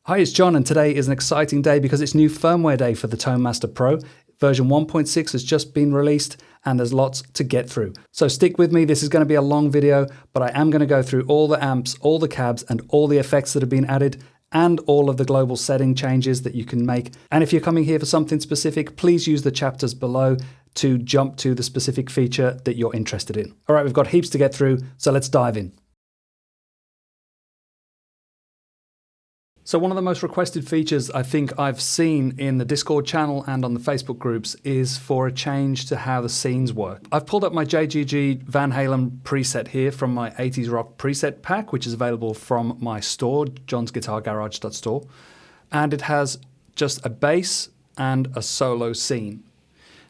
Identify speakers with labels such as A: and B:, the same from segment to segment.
A: Hi, it's John, and today is an exciting day because it's new firmware day for the ToneMaster Pro. Version 1.6 has just been released and there's lots to get through. So stick with me, this is going to be a long video, but I am going to go through all the amps, all the cabs, and all the effects that have been added, and all of the global setting changes that you can make. And if you're coming here for something specific, please use the chapters below to jump to the specific feature that you're interested in. All right, we've got heaps to get through, so let's dive in. So one of the most requested features I think I've seen in the Discord channel and on the Facebook groups is for a change to how the scenes work. I've pulled up my JGG Van Halen preset here from my 80s rock preset pack, which is available from my store, johnsguitargarage.store. And it has just a bass and a solo scene.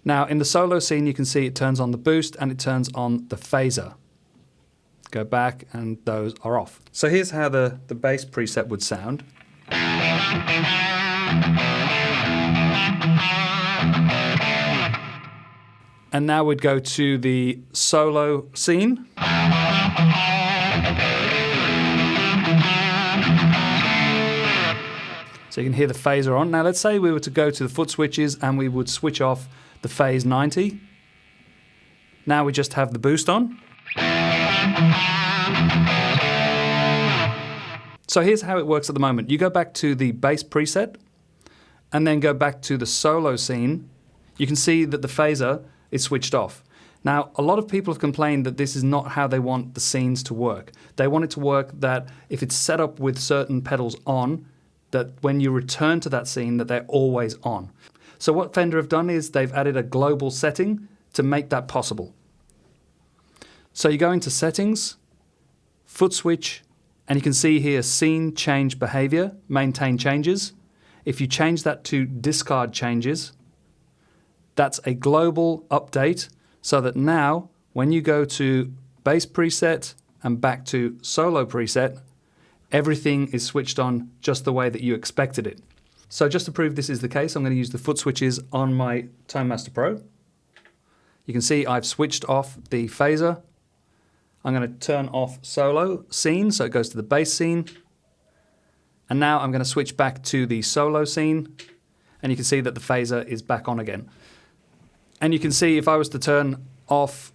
A: Now in the solo scene you can see it turns on the boost and it turns on the phaser. Go back and those are off. So here's how the bass preset would sound. And now we'd go to the solo scene. So you can hear the phaser on. Now let's say we were to go to the foot switches and we would switch off the phase 90. Now we just have the boost on. So here's how it works at the moment. You go back to the bass preset and then go back to the solo scene. You can see that the phaser is switched off. Now, a lot of people have complained that this is not how they want the scenes to work. They want it to work that if it's set up with certain pedals on, that when you return to that scene, that they're always on. So what Fender have done is they've added a global setting to make that possible. So you go into Settings, Foot Switch, and you can see here Scene Change Behavior, Maintain Changes. If you change that to Discard Changes, that's a global update so that now when you go to bass preset and back to solo preset, everything is switched on just the way that you expected it. So just to prove this is the case, I'm going to use the foot switches on my ToneMaster Pro. You can see I've switched off the phaser. I'm going to turn off solo scene, so it goes to the bass scene. And now I'm going to switch back to the solo scene, and you can see that the phaser is back on again. And you can see if I was to turn off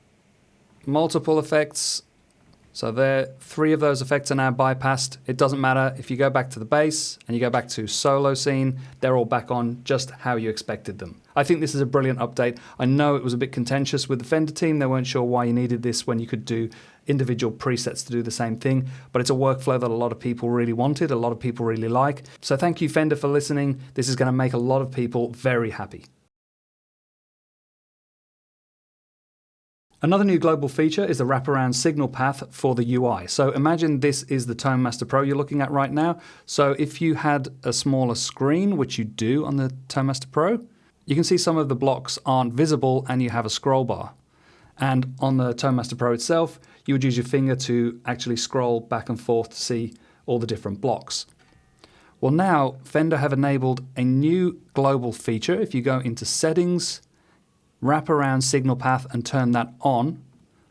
A: multiple effects, so there, 3 of those effects are now bypassed. It doesn't matter if you go back to the bass and you go back to solo scene, they're all back on just how you expected them. I think this is a brilliant update. I know it was a bit contentious with the Fender team. They weren't sure why you needed this when you could do individual presets to do the same thing, but it's a workflow that a lot of people really wanted, a lot of people really like. So thank you, Fender, for listening. This is going to make a lot of people very happy. Another new global feature is the wraparound signal path for the UI. So imagine this is the ToneMaster Pro you're looking at right now. So if you had a smaller screen, which you do on the ToneMaster Pro, you can see some of the blocks aren't visible and you have a scroll bar. And on the ToneMaster Pro itself, you would use your finger to actually scroll back and forth to see all the different blocks. Well, now Fender have enabled a new global feature. If you go into Settings, Wraparound Signal Path and turn that on,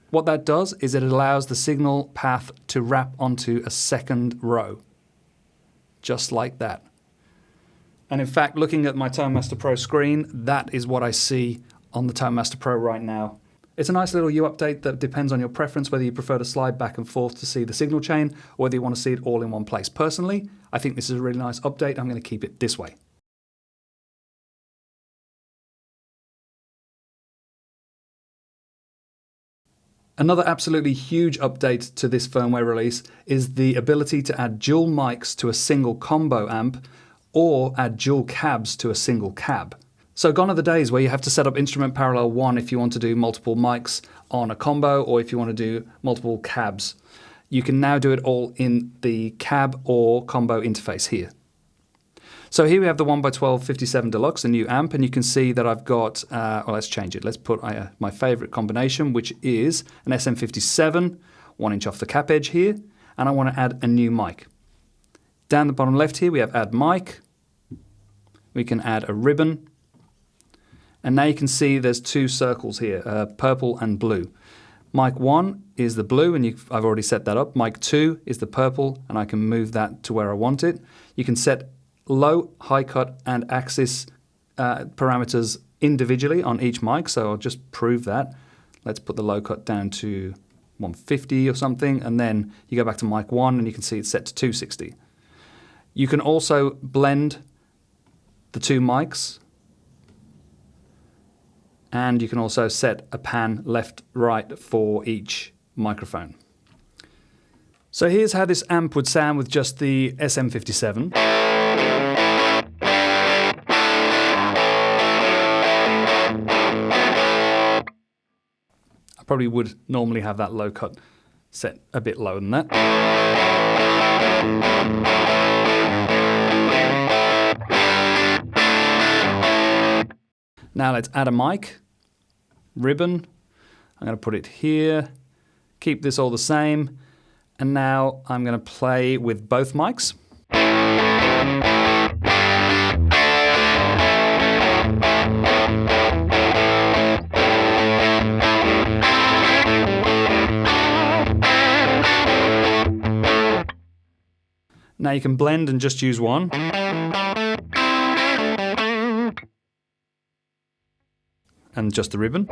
A: what that does is it allows the signal path to wrap onto a second row. Just like that. And in fact, looking at my ToneMaster Pro screen, that is what I see on the ToneMaster Pro right now. It's a nice little U update that depends on your preference, whether you prefer to slide back and forth to see the signal chain, or whether you want to see it all in one place. Personally, I think this is a really nice update. I'm going to keep it this way. Another absolutely huge update to this firmware release is the ability to add dual mics to a single combo amp or add dual cabs to a single cab. So gone are the days where you have to set up instrument parallel 1 if you want to do multiple mics on a combo or if you want to do multiple cabs. You can now do it all in the cab or combo interface here. So here we have the 1x12 57 Deluxe, a new amp, and you can see that I've got, well, let's change it. Let's put my favorite combination, which is an SM57, 1 inch off the cap edge here, and I want to add a new mic. Down the bottom left here, we have add mic. We can add a ribbon. And now you can see there's 2 circles here, purple and blue. Mic 1 is the blue, and I've already set that up. Mic 2 is the purple, and I can move that to where I want it. You can set low, high cut, and axis parameters individually on each mic, so I'll just prove that. Let's put the low cut down to 150 or something, and then you go back to mic 1 and you can see it's set to 260. You can also blend the two mics, and you can also set a pan left, right for each microphone. So here's how this amp would sound with just the SM57. I probably would normally have that low cut set a bit lower than that. Now let's add a mic, ribbon. I'm going to put it here, keep this all the same, and now I'm going to play with both mics. Now you can blend and just use one. And just the ribbon.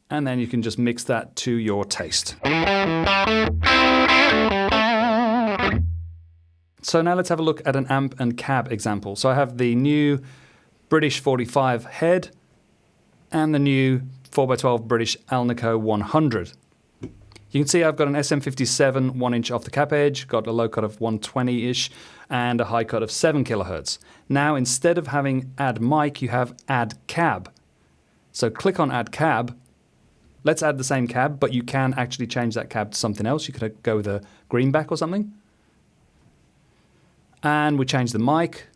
A: And then you can just mix that to your taste. So now let's have a look at an amp and cab example. So I have the new British 45 head and the new 4x12 British Alnico 100. You can see I've got an SM57 1-inch off the cap edge, got a low cut of 120-ish, and a high cut of 7 kilohertz. Now, instead of having add mic, you have add cab. So click on add cab. Let's add the same cab, but you can actually change that cab to something else. You could go with a greenback or something. And we change the mic.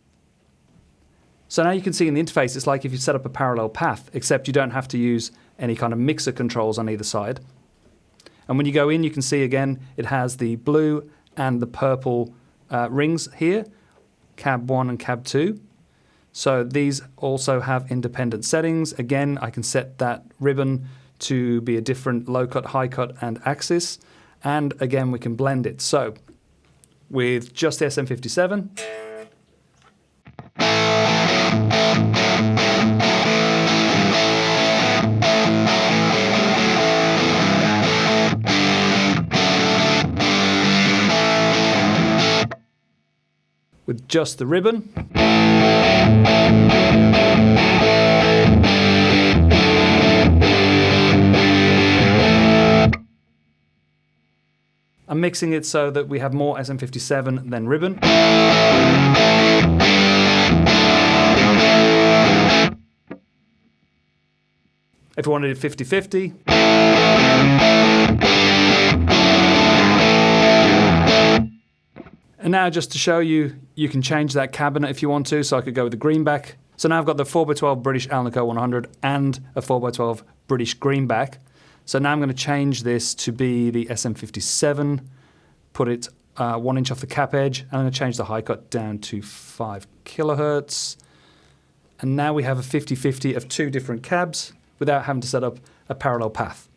A: So now you can see in the interface, it's like if you set up a parallel path, except you don't have to use any kind of mixer controls on either side. And when you go in, you can see again, it has the blue and the purple rings here, cab 1 and cab 2. So these also have independent settings. Again, I can set that ribbon to be a different low cut, high cut, and axis. And again, we can blend it. So with just the SM57, with just the ribbon. I'm mixing it so that we have more SM57 than ribbon. If I wanted it 50-50. And now just to show you, you can change that cabinet if you want to, so I could go with the greenback. So now I've got the 4x12 British Alnico 100 and a 4x12 British greenback. So now I'm going to change this to be the SM57, put it 1 inch off the cap edge, and I'm going to change the high cut down to 5 kilohertz. And now we have a 50-50 of two different cabs without having to set up a parallel path.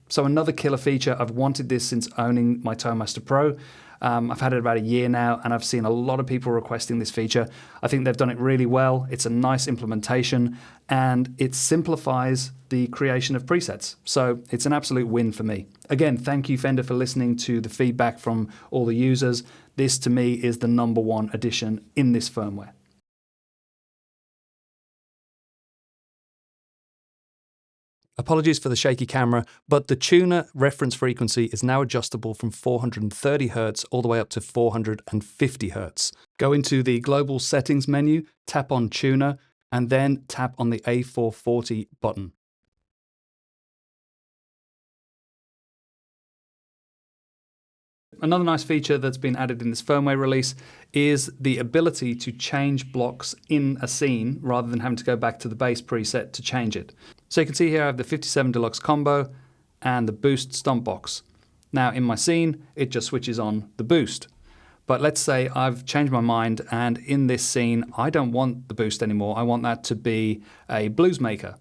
A: So another killer feature, I've wanted this since owning my Toemaster Pro. I've had it about a year now, and I've seen a lot of people requesting this feature. I think they've done it really well. It's a nice implementation, and it simplifies the creation of presets. So it's an absolute win for me. Again, thank you, Fender, for listening to the feedback from all the users. This, to me, is the #1 addition in this firmware. Apologies for the shaky camera, but the tuner reference frequency is now adjustable from 430 Hz all the way up to 450 Hz. Go into the global settings menu, tap on tuner, and then tap on the A440 button. Another nice feature that's been added in this firmware release is the ability to change blocks in a scene rather than having to go back to the bass preset to change it. So you can see here I have the 57 Deluxe combo and the boost stomp box. Now in my scene, it just switches on the boost. But let's say I've changed my mind and in this scene, I don't want the boost anymore. I want that to be a blues maker.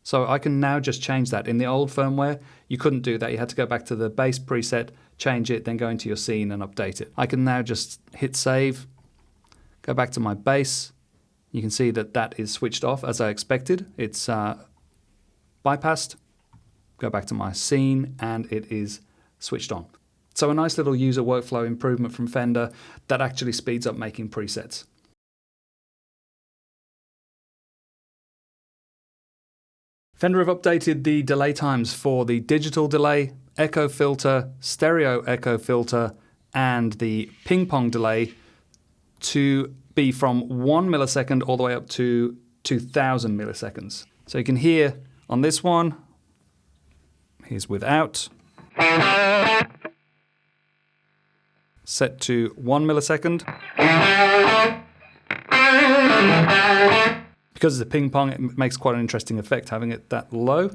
A: So I can now just change that. In the old firmware, you couldn't do that. You had to go back to the bass preset, change it, then go into your scene and update it. I can now just hit save, go back to my bass. You can see that that is switched off as I expected. It's bypassed. Go back to my scene and it is switched on. So a nice little user workflow improvement from Fender that actually speeds up making presets. Fender have updated the delay times for the digital delay, echo filter, stereo echo filter, and the ping pong delay to be from 1 millisecond all the way up to 2000 milliseconds. So you can hear on this one, here's without, set to 1 millisecond. Because it's a ping pong, it makes quite an interesting effect having it that low.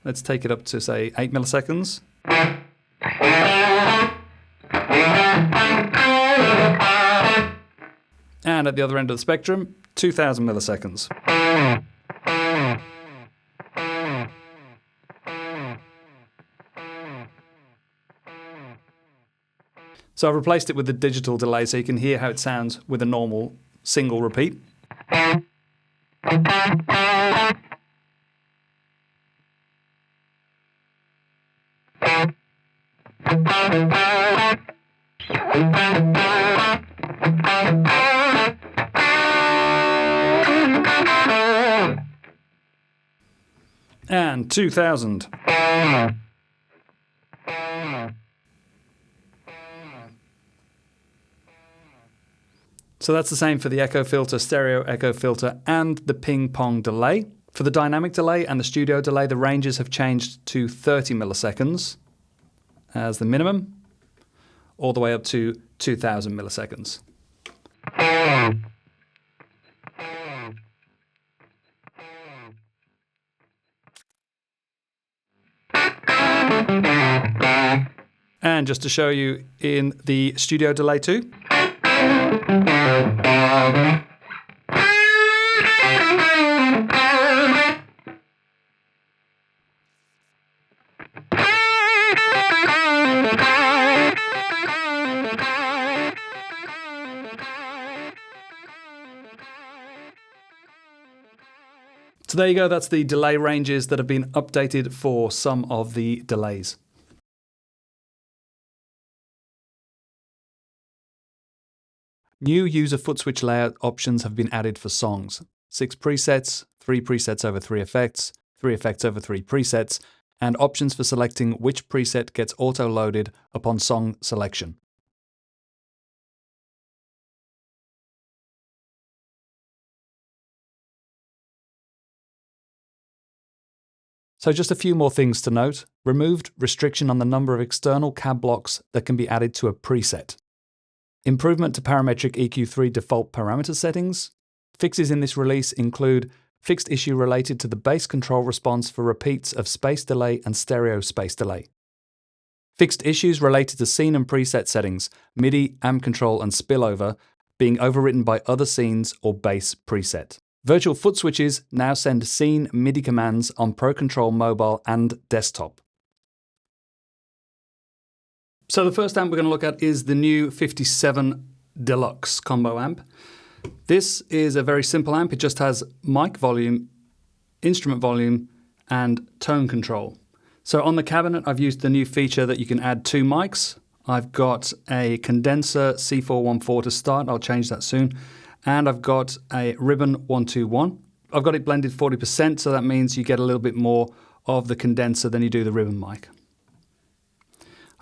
A: Let's take it up to, say, 8 milliseconds. And at the other end of the spectrum, 2000 milliseconds. So I've replaced it with the digital delay so you can hear how it sounds with a normal single repeat. And 2000. So that's the same for the echo filter, stereo echo filter, and the ping pong delay. For the dynamic delay and the studio delay, the ranges have changed to 30 milliseconds as the minimum, all the way up to 2000 milliseconds. And just to show you in the studio delay too. So there you go, that's the delay ranges that have been updated for some of the delays. New user footswitch layout options have been added for songs. 6 presets, 3 presets over 3 effects, 3 effects over 3 presets, and options for selecting which preset gets auto-loaded upon song selection. So just a few more things to note. Removed restriction on the number of external cab blocks that can be added to a preset. Improvement to parametric EQ3 default parameter settings. Fixes in this release include fixed issue related to the bass control response for repeats of space delay and stereo space delay. Fixed issues related to scene and preset settings, MIDI, amp control and spillover being overwritten by other scenes or bass preset. Virtual foot switches now send scene MIDI commands on Pro Control mobile and desktop. So the first amp we're going to look at is the new 57 Deluxe combo amp. This is a very simple amp. It just has mic volume, instrument volume, and tone control. So on the cabinet, I've used the new feature that you can add 2 mics. I've got a condenser C414 to start. I'll change that soon. And I've got a ribbon 121. I've got it blended 40%, so that means you get a little bit more of the condenser than you do the ribbon mic.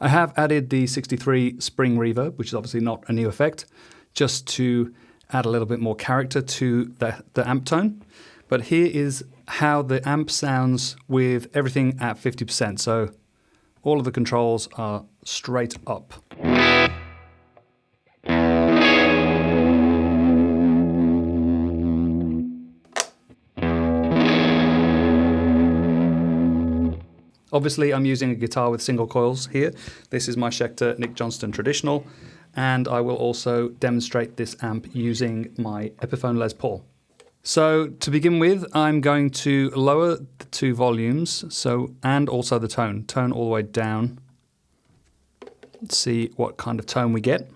A: I have added the 63 spring reverb, which is obviously not a new effect, just to add a little bit more character to the amp tone. But here is how the amp sounds with everything at 50%. So all of the controls are straight up. Obviously, I'm using a guitar with single coils here. This is my Schecter Nick Johnston Traditional, and I will also demonstrate this amp using my Epiphone Les Paul. So to begin with, I'm going to lower the two volumes, and also the tone all the way down. Let's see what kind of tone we get.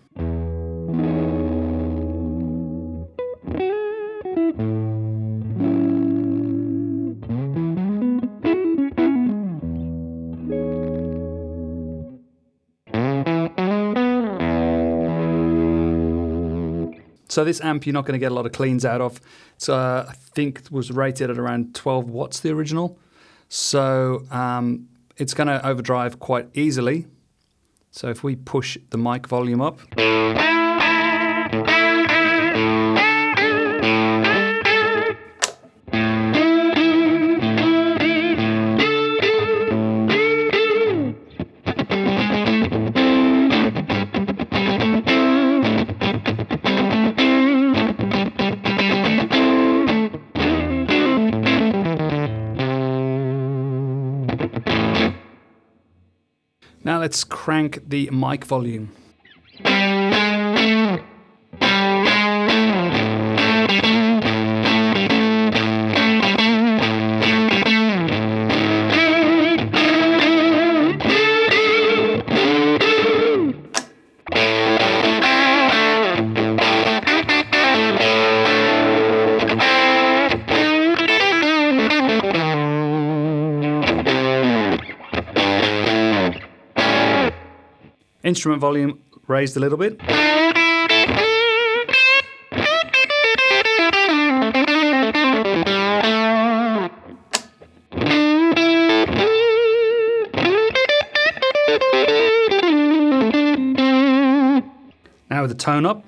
A: So this amp you're not going to get a lot of cleans out of. So I think it was rated at around 12 watts, the original. So it's going to overdrive quite easily. So if we push the mic volume up. Now let's crank the mic volume. Instrument volume raised a little bit. Now with the tone up.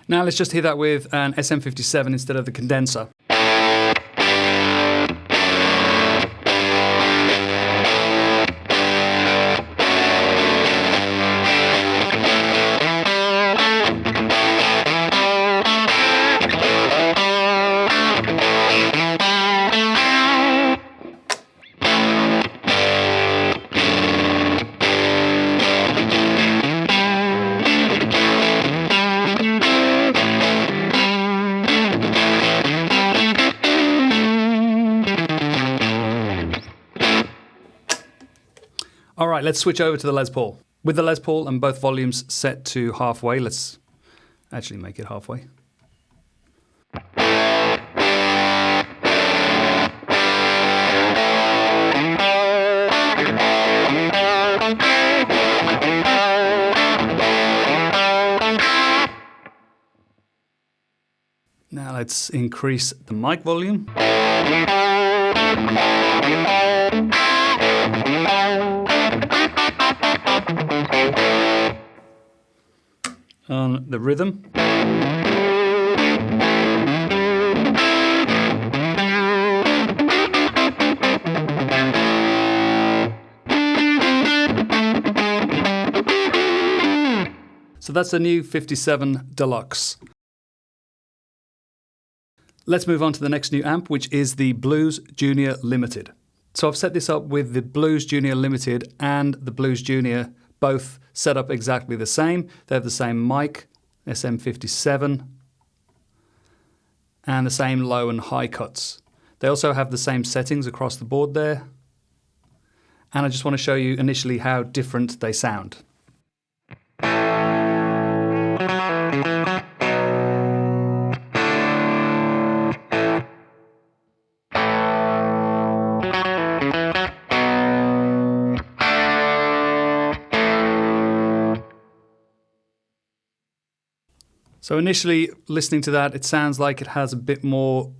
A: Now let's just hit that with an SM57 instead of the condenser. All right, let's switch over to the Les Paul. With the Les Paul and both volumes set to halfway, let's actually make it halfway. Now let's increase the mic volume. On the rhythm. So that's the new 57 Deluxe. Let's move on to the next new amp, which is the Blues Junior Limited. So I've set this up with the Blues Junior Limited and the Blues Junior both set up exactly the same. They have the same mic, SM57, and the same low and high cuts. They also have the same settings across the board there. And I just want to show you initially how different they sound. So initially, listening to that, it sounds like it has a bit more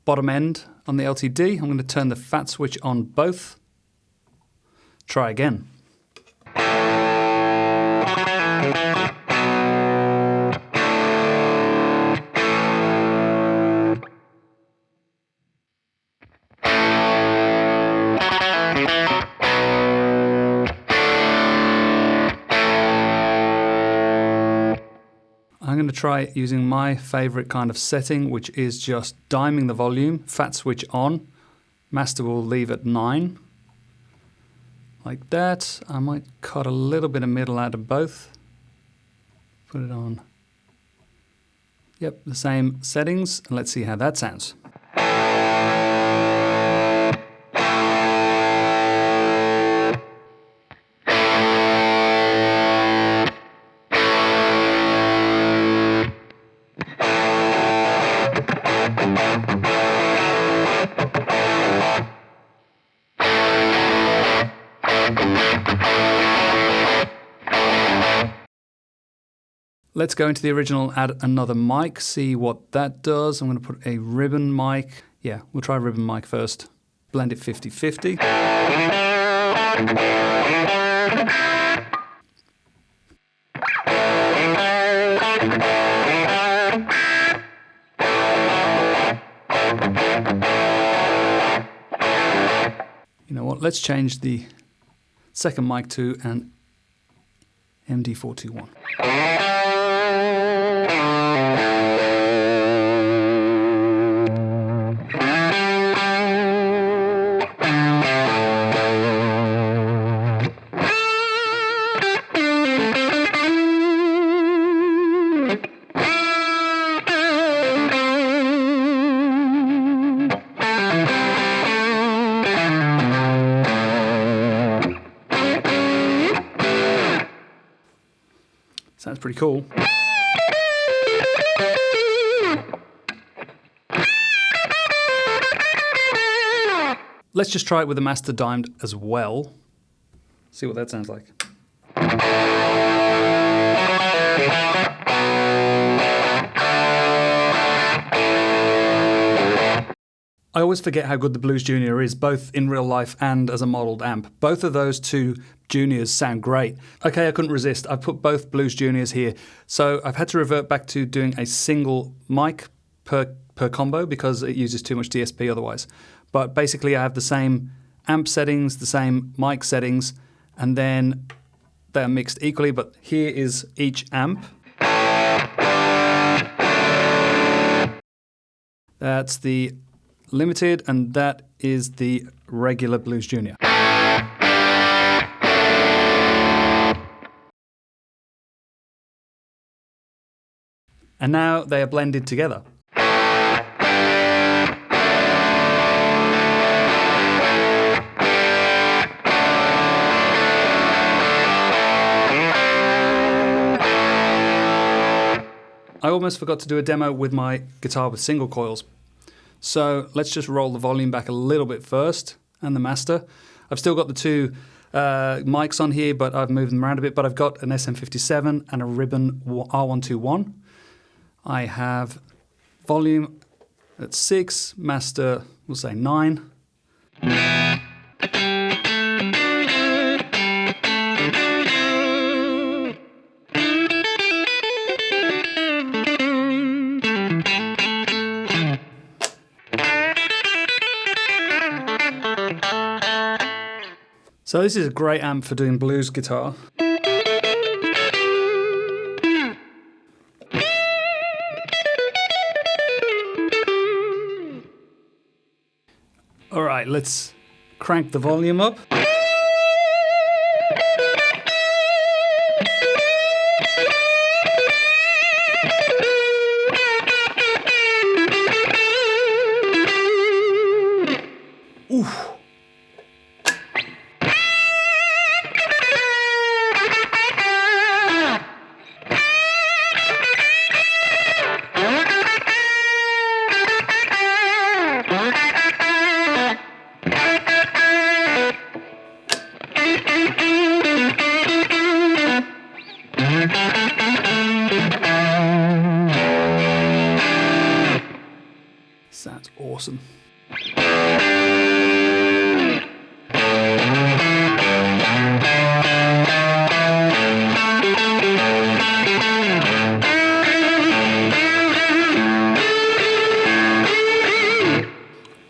A: bottom end on the LTD. I'm going to turn the fat switch on both. Try again. to try using my favorite kind of setting, which is just diming the volume, fat switch on, master will leave at 9. Like that. I might cut a little bit of middle out of both. Put it on. Yep, the same settings. And let's see how that sounds. Let's go into the original, add another mic, see what that does. I'm going to put a ribbon mic. Yeah, we'll try ribbon mic first. Blend it 50-50. You know what, let's change the second mic to an MD421. Sounds pretty cool. Let's just try it with the master dimed as well. See what that sounds like. I always forget how good the Blues Junior is, both in real life and as a modelled amp. Both of those two Juniors sound great. Okay, I couldn't resist. I put both Blues Juniors here. So I've had to revert back to doing a single mic per combo because it uses too much DSP otherwise. But basically I have the same amp settings, the same mic settings, and then they're mixed equally, but here is each amp. That's the limited, and that is the regular Blues Junior. And now they are blended together. I almost forgot to do a demo with my guitar with single coils. So let's just roll the volume back a little bit first, and the master. I've still got the two mics on here, but I've moved them around a bit. But I've got an SM57 and a ribbon R121. I have volume at 6, master, we'll say 9. So this is a great amp for doing blues guitar. All right, let's crank the volume up. Oof. Sounds awesome.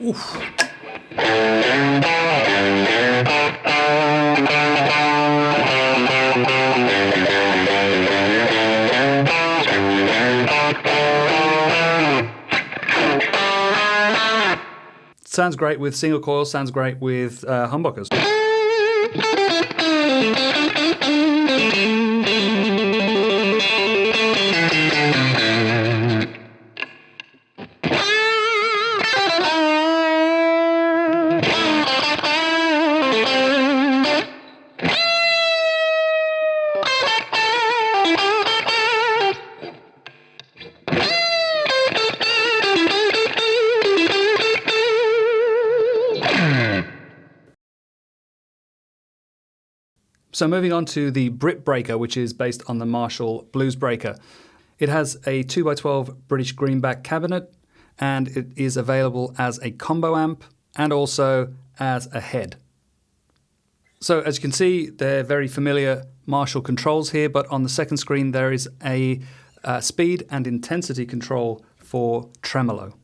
A: Oof. Sounds great with single coils, sounds great with humbuckers. So moving on to the Brit Breaker, which is based on the Marshall Blues Breaker. It has a 2x12 British greenback cabinet, and it is available as a combo amp and also as a head. So as you can see, they're very familiar Marshall controls here, but on the second screen there is a speed and intensity control for tremolo.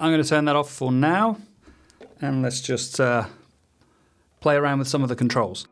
A: I'm going to turn that off for now, and let's just play around with some of the controls.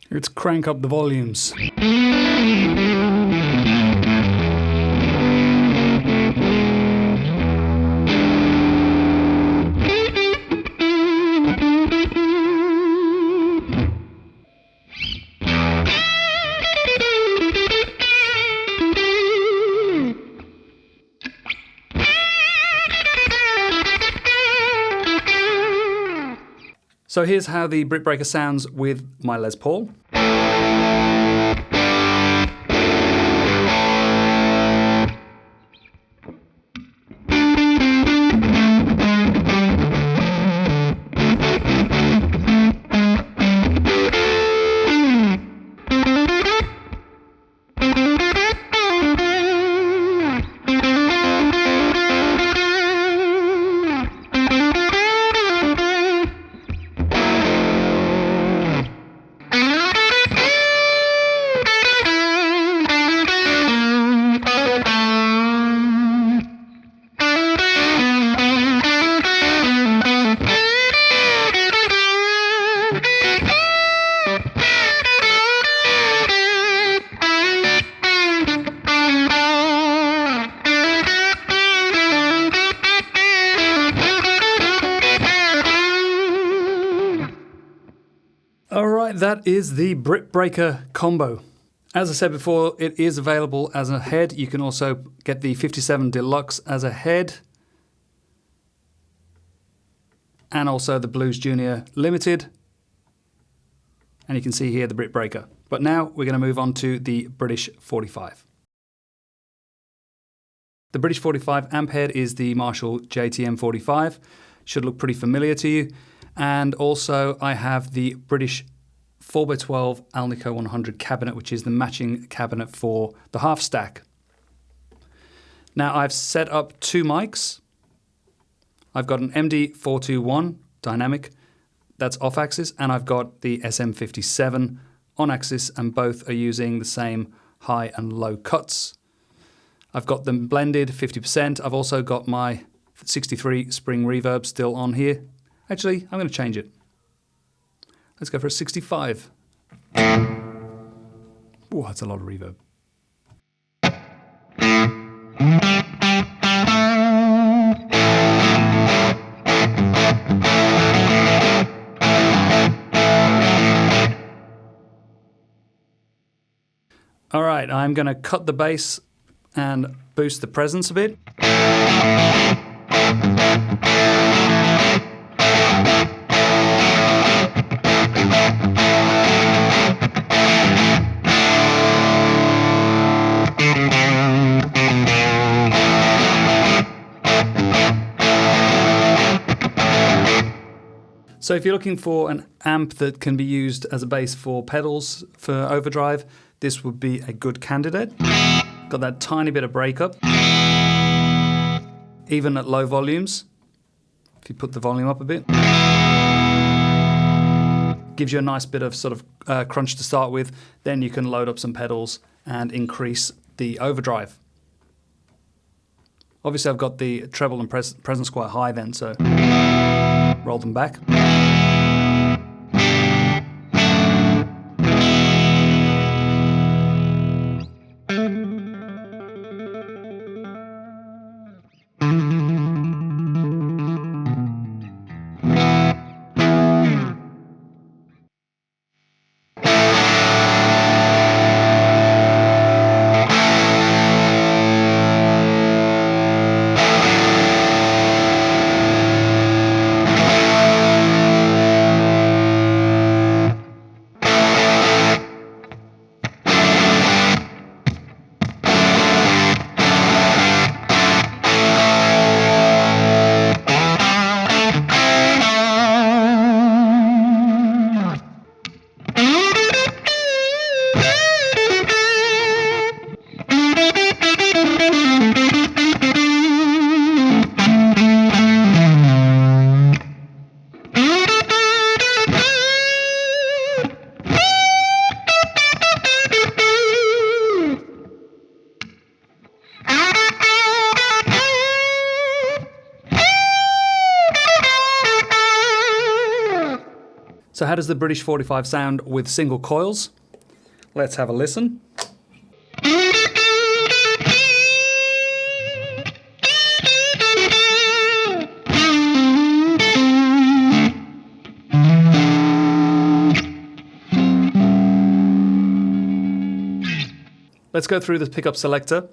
A: Let's crank up the volumes. So here's how the Brit Breaker sounds with my Les Paul. Alright, that is the Brit Breaker combo. As I said before, it is available as a head. You can also get the 57 Deluxe as a head, and also the Blues Junior Limited. And you can see here the Brit Breaker. But now we're going to move on to the British 45. The British 45 amp head is the Marshall JTM 45. Should look pretty familiar to you. And also I have the British 4x12 Alnico 100 cabinet, which is the matching cabinet for the half stack. Now I've set up two mics. I've got an MD421 dynamic, that's off axis, and I've got the SM57 on axis, and both are using the same high and low cuts. I've got them blended 50%. I've also got my 63 spring reverb still on here. Actually, I'm going to change it. Let's go for a 65. Oh, that's a lot of reverb. All right, I'm going to cut the bass and boost the presence a bit. So if you're looking for an amp that can be used as a bass for pedals for overdrive, this would be a good candidate. Got that tiny bit of breakup, even at low volumes. If you put the volume up a bit, gives you a nice bit of sort of crunch to start with. Then you can load up some pedals and increase the overdrive. Obviously I've got the treble and presence quite high then, so roll them back. So how does the British 45 sound with single coils? Let's have a listen. Let's go through the pickup selector.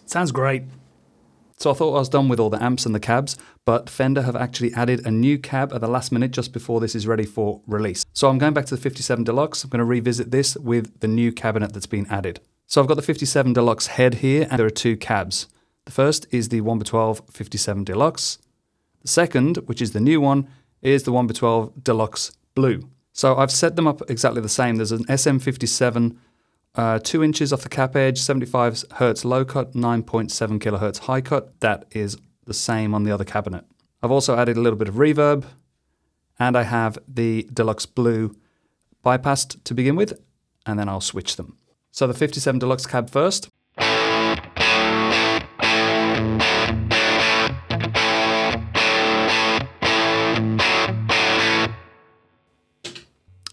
A: Sounds great. So I thought I was done with all the amps and the cabs, but Fender have actually added a new cab at the last minute just before this is ready for release. So I'm going back to the 57 Deluxe. I'm going to revisit this with the new cabinet that's been added. So I've got the 57 Deluxe head here, and there are two cabs. The first is the 1x12 57 Deluxe. The second, which is the new one, is the 1x12 Deluxe Blue. So I've set them up exactly the same. There's an SM57 2 inches off the cap edge, 75 Hz low cut, 9.7 kHz high cut. That is the same on the other cabinet. I've also added a little bit of reverb, and I have the Deluxe Blue bypassed to begin with, and then I'll switch them. So the 57 Deluxe cab first.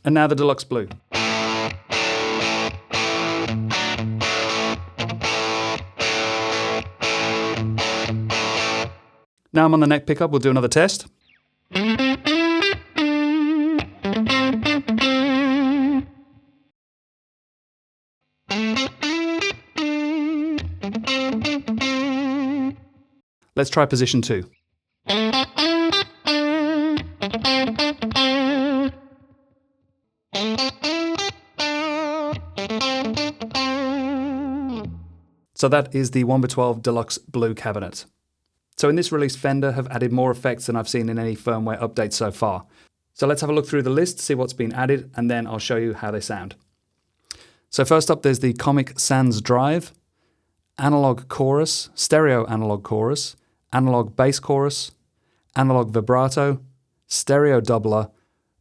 A: And now the Deluxe Blue. Now I'm on the neck pickup, we'll do another test. Let's try position 2. So that is the 1x12 Deluxe Blue cabinet. So in this release, Fender have added more effects than I've seen in any firmware update so far. So let's have a look through the list, see what's been added, and then I'll show you how they sound. So first up, there's the Comic Sans Drive, Analog Chorus, Stereo Analog Chorus, Analog Bass Chorus, Analog Vibrato, Stereo Doubler,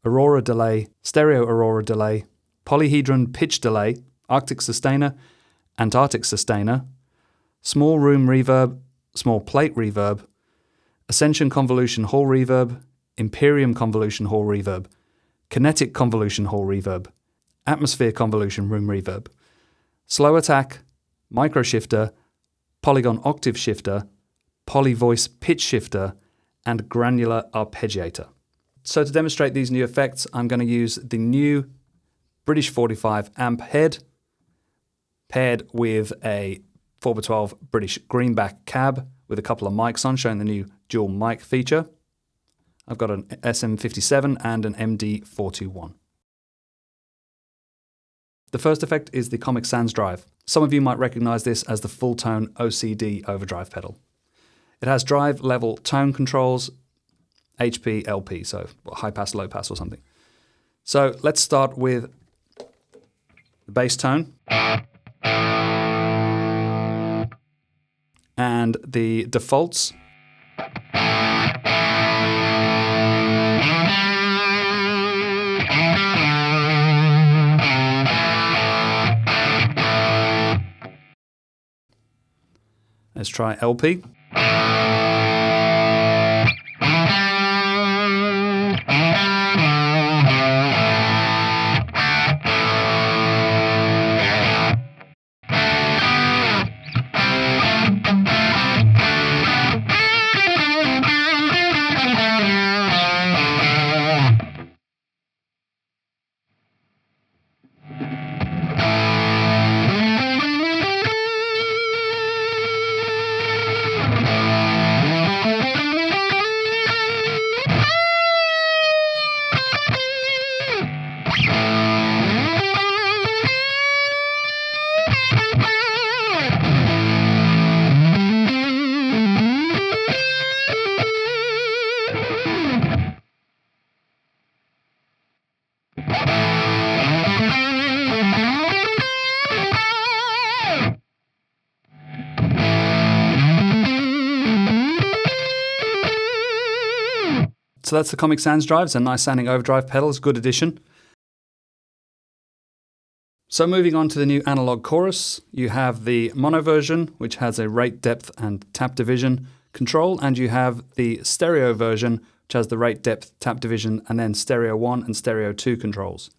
A: Aurora Delay, Stereo Aurora Delay, Polyhedron Pitch Delay, Arctic Sustainer, Antarctic Sustainer, Small Room Reverb, Small Plate Reverb, Ascension Convolution Hall Reverb, Imperium Convolution Hall Reverb, Kinetic Convolution Hall Reverb, Atmosphere Convolution Room Reverb, Slow Attack, Micro Shifter, Polygon Octave Shifter, Polyvoice Pitch Shifter, and Granular Arpeggiator. So to demonstrate these new effects, I'm going to use the new British 45 amp head paired with a 4x12 British greenback cab with a couple of mics on, showing the new dual mic feature. I've got an SM57 and an MD421. The first effect is the Comic Sans Drive. Some of you might recognize this as the full tone OCD overdrive pedal. It has drive level tone controls, HP, LP, so high pass, low pass or something. So let's start with the bass tone. And the defaults. Let's try LP. So that's the Comic Sans Drive. It's a nice sounding overdrive pedal. It's a good addition. So moving on to the new analog chorus, you have the mono version, which has a rate, depth, and tap division control, and you have the stereo version, which has the rate, depth, tap division, and then stereo 1 and stereo 2 controls.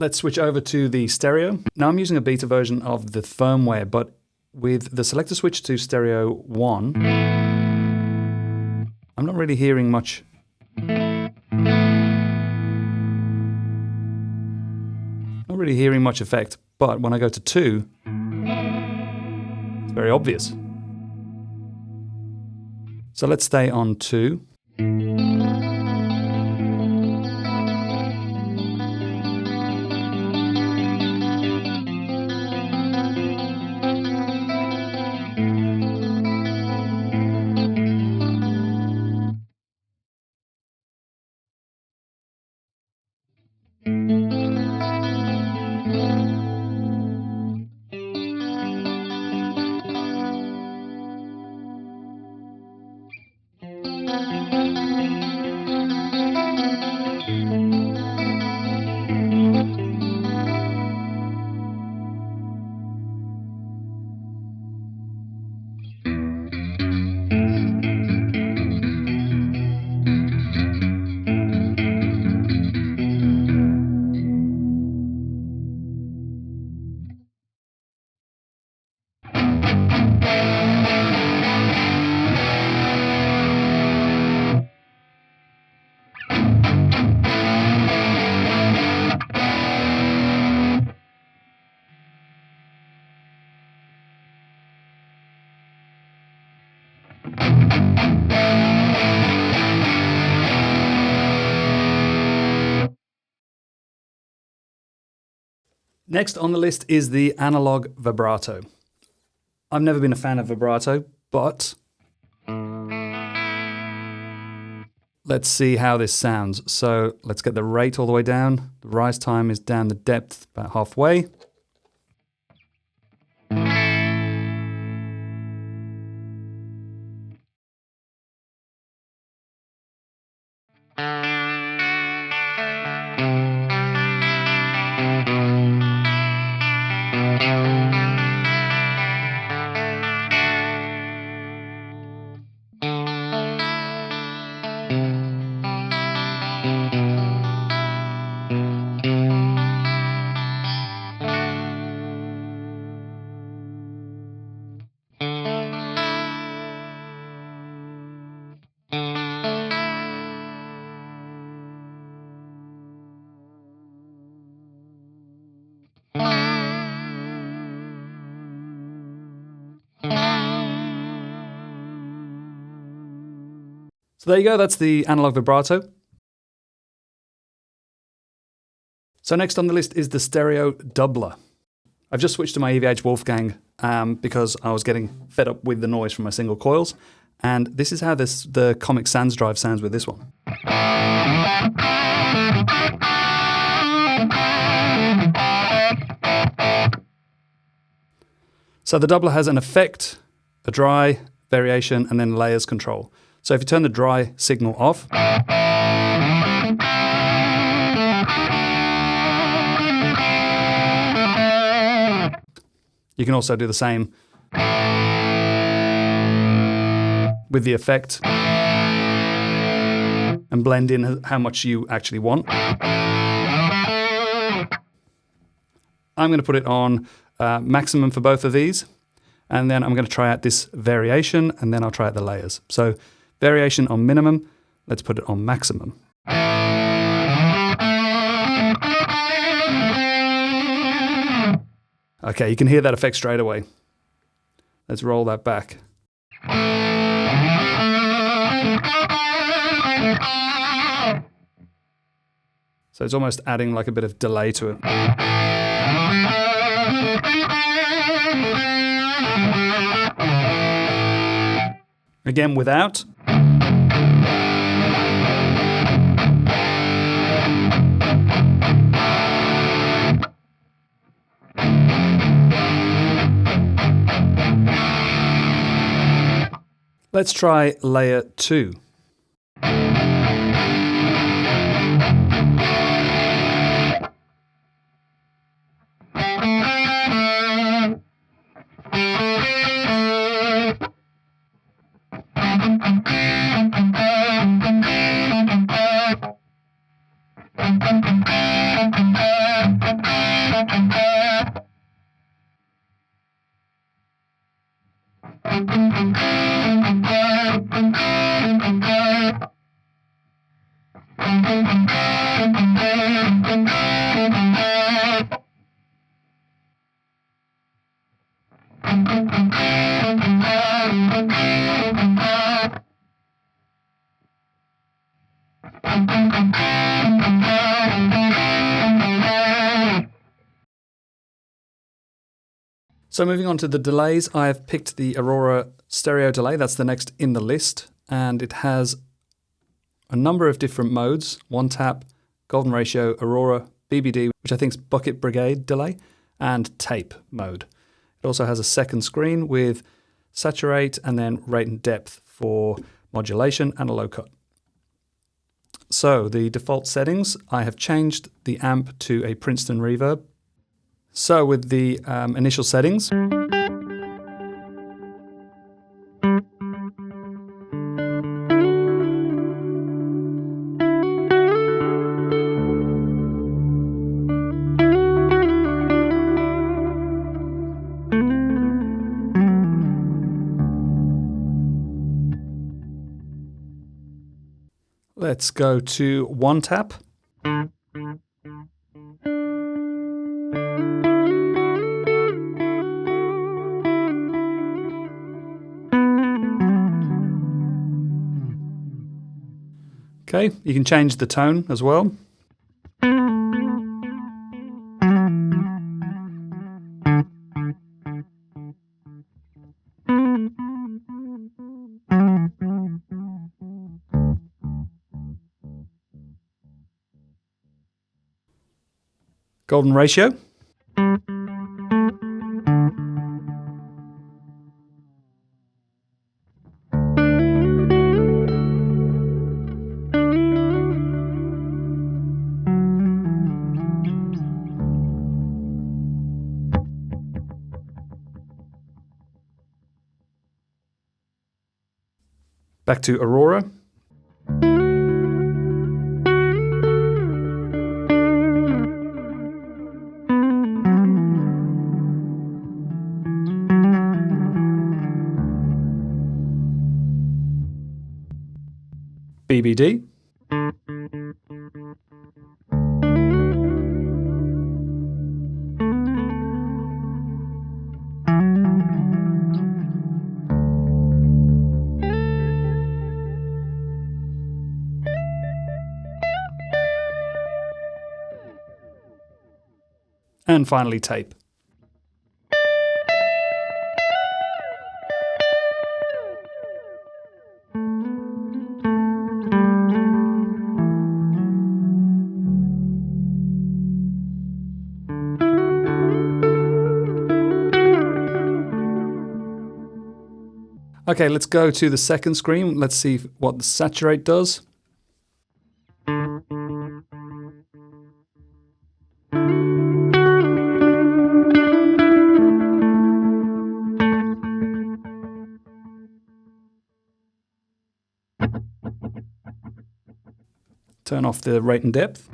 A: Let's switch over to the stereo. Now I'm using a beta version of the firmware, but with the selector switch to stereo 1, I'm not really hearing much. Not really hearing much effect, but when I go to 2, it's very obvious. So let's stay on 2. Next on the list is the analog vibrato. I've never been a fan of vibrato, but let's see how this sounds. So let's get the rate all the way down. The rise time is down the depth about halfway. So there you go, that's the analog vibrato. So next on the list is the stereo doubler. I've just switched to my EVH Wolfgang because I was getting fed up with the noise from my single coils. And this is how the Comic Sans drive sounds with this one. So the doubler has an effect, a dry, variation, and then layers control. So if you turn the dry signal off, you can also do the same with the effect and blend in how much you actually want. I'm going to put it on maximum for both of these, and then I'm going to try out this variation, and then I'll try out the layers. So variation on minimum, let's put it on maximum. Okay, you can hear that effect straight away. Let's roll that back. So it's almost adding like a bit of delay to it. Again, without. Let's try layer 2. So moving on to the delays, I have picked the Aurora stereo delay. That's the next in the list. And it has a number of different modes: one tap, golden ratio, Aurora, BBD, which I think is bucket brigade delay, and tape mode. It also has a second screen with saturate and then rate and depth for modulation and a low cut. So the default settings, I have changed the amp to a Princeton reverb. So with the initial settings, let's go to one tap. Okay, you can change the tone as well. Golden ratio. Back to Aurora. BBD. And finally tape. Okay, let's go to the second screen. Let's see what the saturate does. Turn off the rate and depth.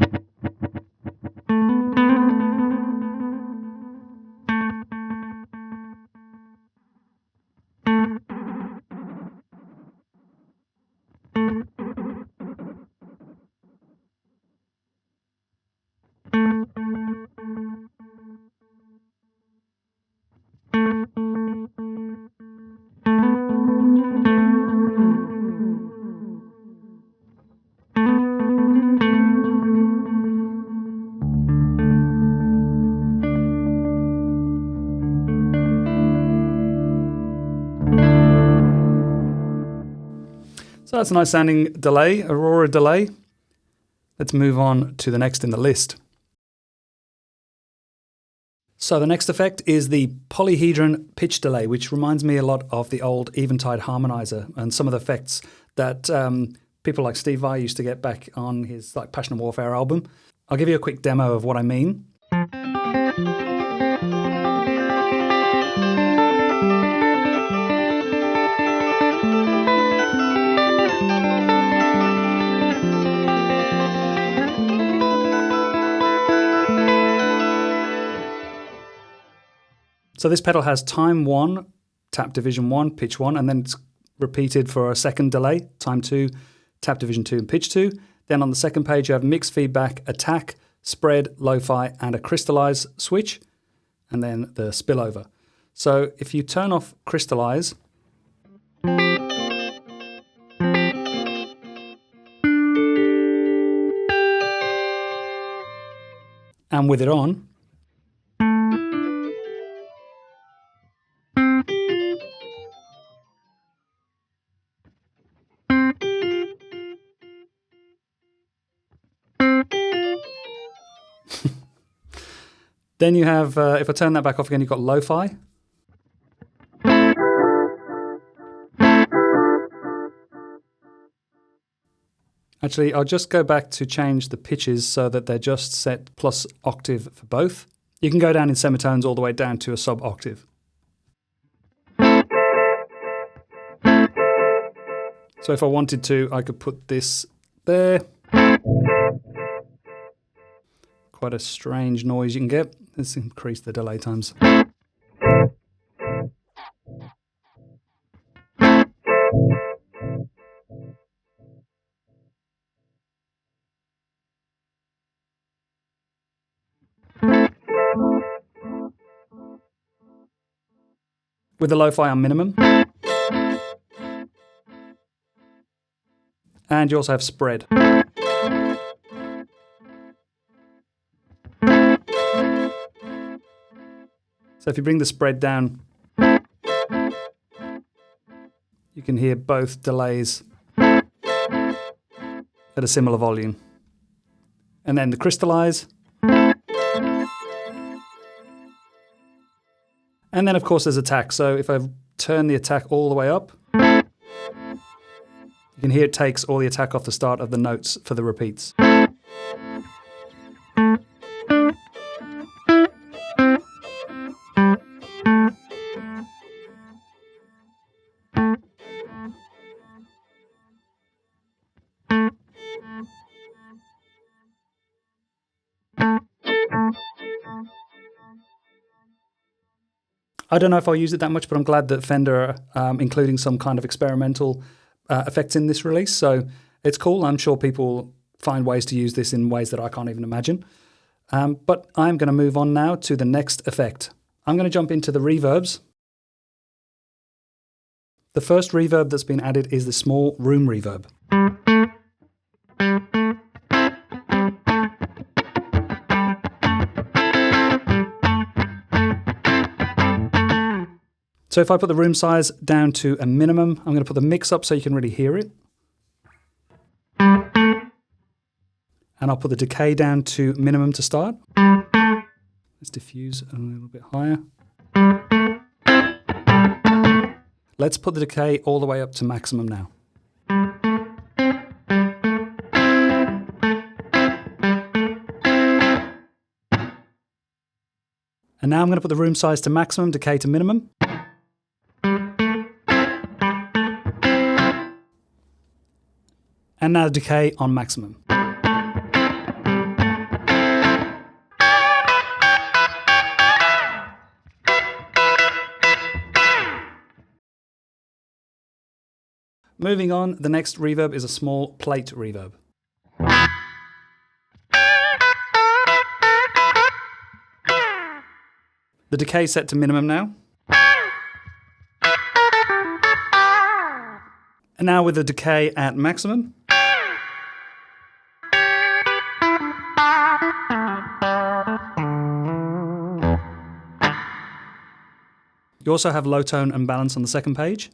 A: So that's a nice sounding delay, Aurora Delay. Let's move on to the next in the list. So the next effect is the Polyhedron pitch delay, which reminds me a lot of the old Eventide harmonizer and some of the effects that people like Steve Vai used to get back on his Passion and Warfare album. I'll give you a quick demo of what I mean. So this pedal has time 1, tap division 1, pitch 1, and then it's repeated for a second delay, time 2, tap division 2 and pitch 2. Then on the second page you have mix feedback, attack, spread, lo-fi, and a crystallize switch, and then the spillover. So if you turn off crystallize, and with it on, Then you have, if I turn that back off again, you've got lo-fi. Actually, I'll just go back to change the pitches so that they're just set plus octave for both. You can go down in semitones all the way down to a sub-octave. So if I wanted to, I could put this there. Quite a strange noise you can get. Let's increase the delay times. With the lo-fi on minimum. And you also have spread. So if you bring the spread down, you can hear both delays at a similar volume. And then the crystallize. And then of course there's attack. So if I turn the attack all the way up, you can hear it takes all the attack off the start of the notes for the repeats. I don't know if I'll use it that much, but I'm glad that Fender are including some kind of experimental effects in this release. So it's cool. I'm sure people find ways to use this in ways that I can't even imagine. But I'm going to move on now to the next effect. I'm going to jump into the reverbs. The first reverb that's been added is the small room reverb. So if I put the room size down to a minimum, I'm going to put the mix up so you can really hear it. And I'll put the decay down to minimum to start. Let's diffuse a little bit higher. Let's put the decay all the way up to maximum now. And now I'm going to put the room size to maximum, decay to minimum. And now decay on maximum. Moving on, the next reverb is a small plate reverb. The decay set to minimum now. And now with the decay at maximum. You also have low tone and balance on the second page.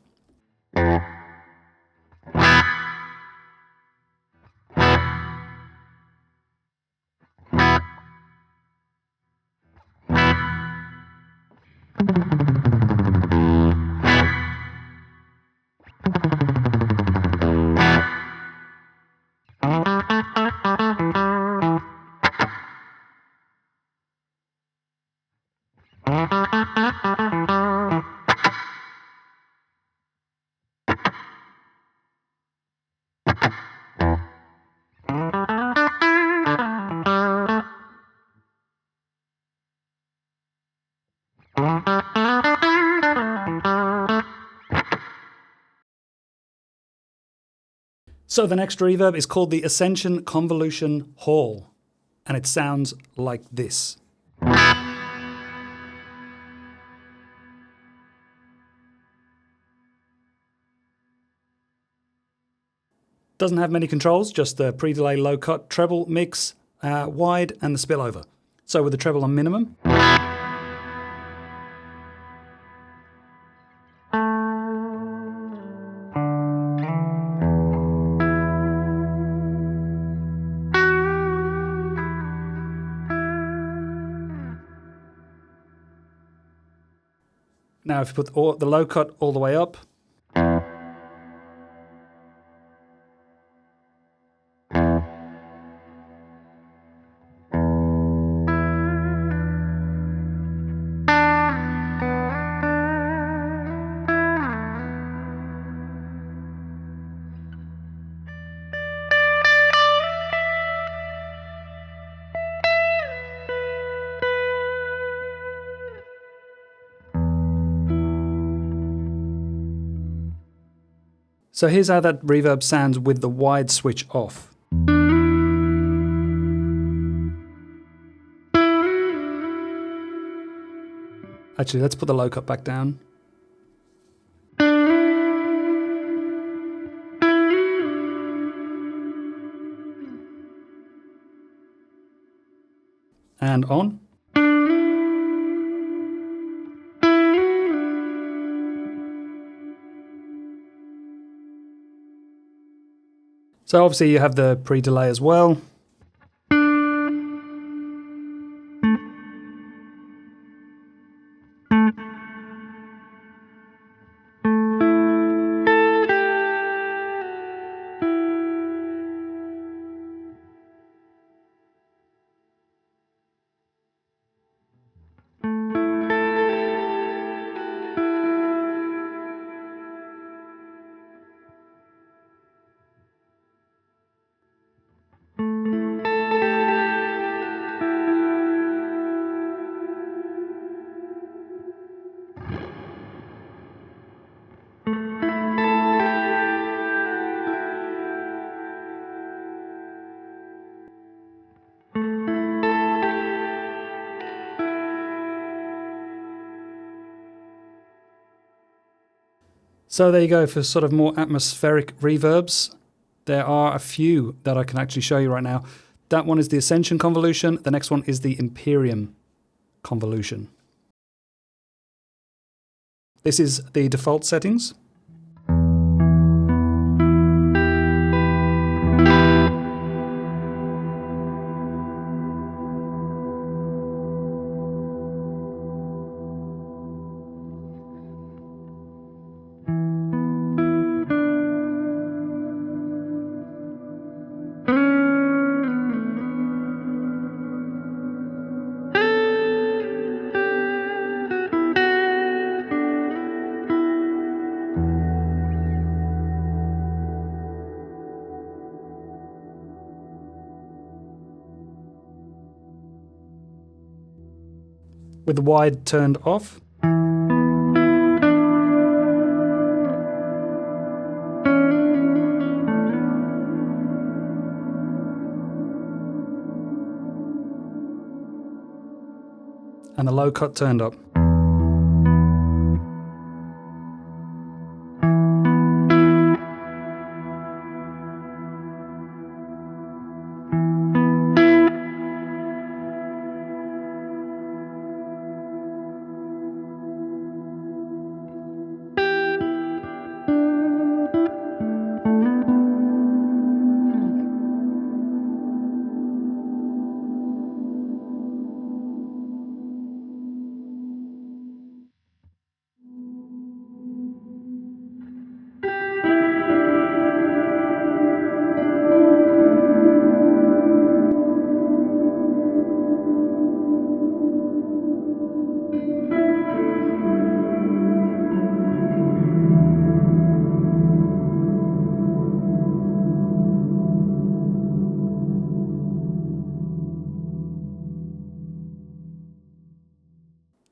A: So the next reverb is called the Ascension Convolution Hall, and it sounds like this. Doesn't have many controls, just the pre-delay low cut, treble, mix, wide, and the spillover. So with the treble on minimum. Now if you put the low cut all the way up, so here's how that reverb sounds with the wide switch off. Actually, let's put the low cut back down. And on. So obviously you have the pre-delay as well. So there you go for sort of more atmospheric reverbs. There are a few that I can actually show you right now. That one is the Ascension Convolution. The next one is the Imperium Convolution. This is the default settings. With the wide turned off. And the low cut turned up.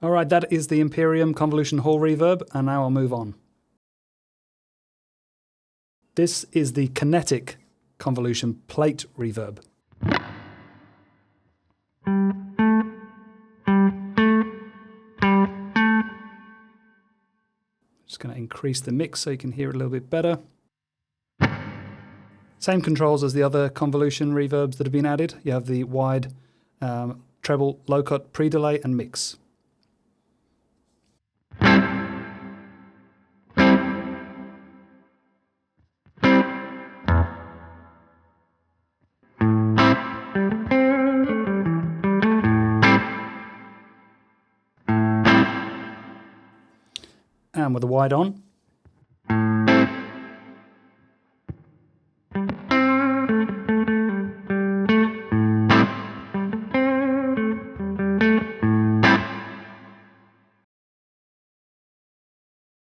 A: All right, that is the Imperium Convolution Hall Reverb, and now I'll move on. This is the Kinetic Convolution Plate Reverb. Just going to increase the mix so you can hear it a little bit better. Same controls as the other convolution reverbs that have been added. You have the wide, treble, low cut, pre-delay, and mix. And with the wide on.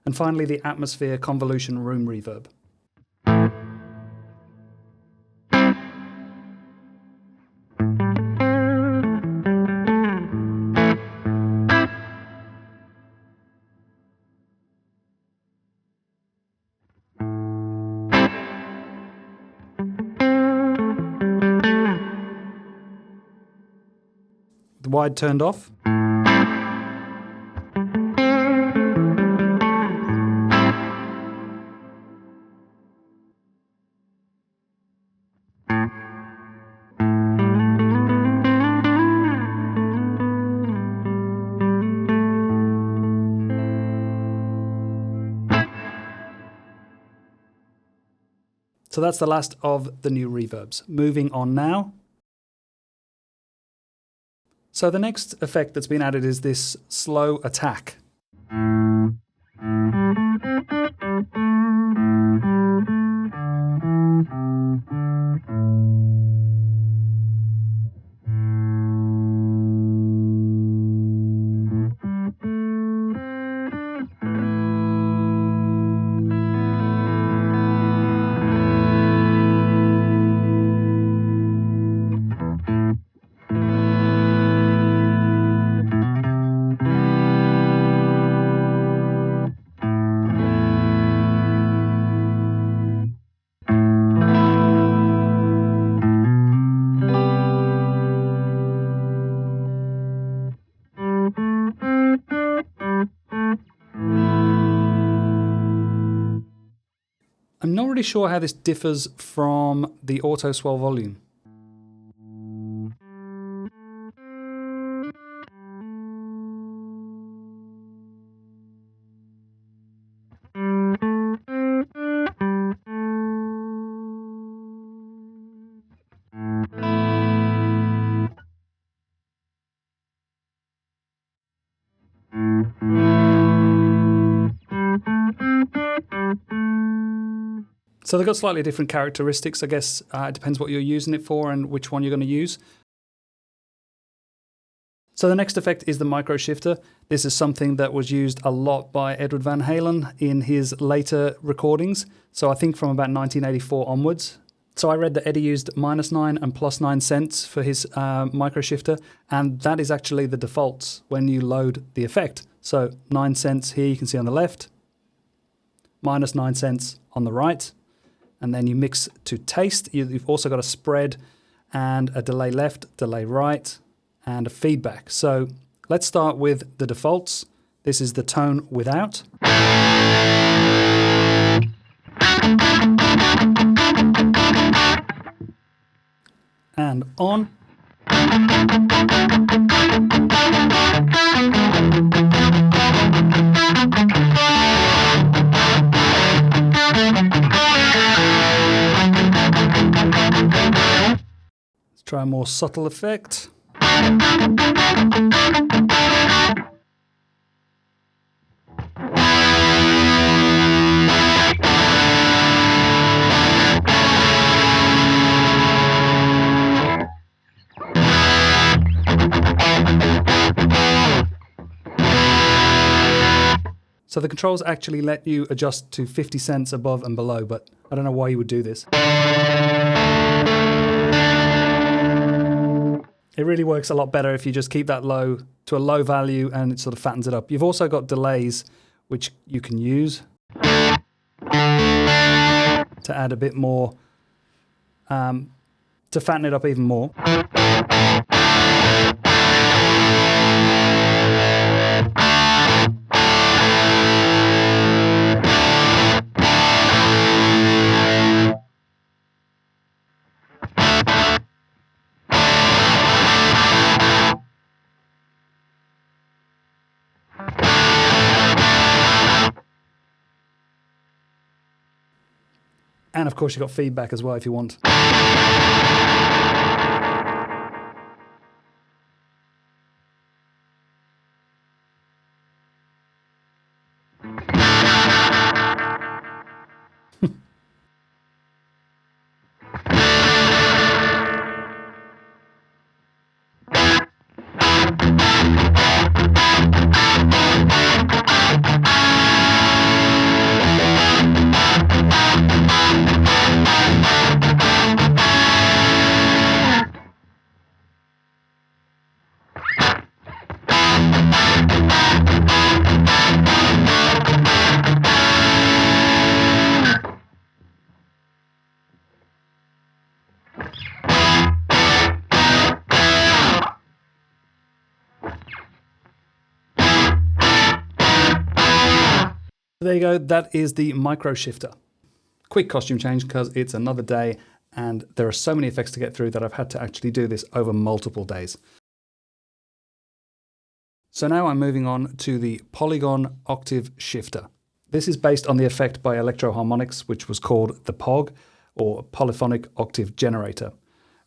A: And finally, the Atmosphere Convolution Room Reverb. The wide turned off. So that's the last of the new reverbs. Moving on now. So the next effect that's been added is this slow attack. I'm not really sure how this differs from the auto swell volume. So they've got slightly different characteristics. I guess it depends what you're using it for and which one you're going to use. So the next effect is the micro shifter. This is something that was used a lot by Edward Van Halen in his later recordings. So I think from about 1984 onwards. So I read that Eddie used -9 and +9 cents for his micro shifter, and that is actually the defaults when you load the effect. So 9 cents here you can see on the left, -9 cents on the right. And then you mix to taste. You've also got a spread and a delay left, delay right, and a feedback. So let's start with the defaults. This is the tone without. And on. Try a more subtle effect. So the controls actually let you adjust to 50 cents above and below, but I don't know why you would do this. It really works a lot better if you just keep that low to a low value and it sort of fattens it up. You've also got delays, which you can use to add a bit more, to fatten it up even more. And of course you've got feedback as well if you want. There you go, that is the micro shifter. Quick costume change because it's another day and there are so many effects to get through that I've had to actually do this over multiple days. So now I'm moving on to the Polygon Octave Shifter. This is based on the effect by Electro-Harmonix, which was called the POG, or Polyphonic Octave Generator.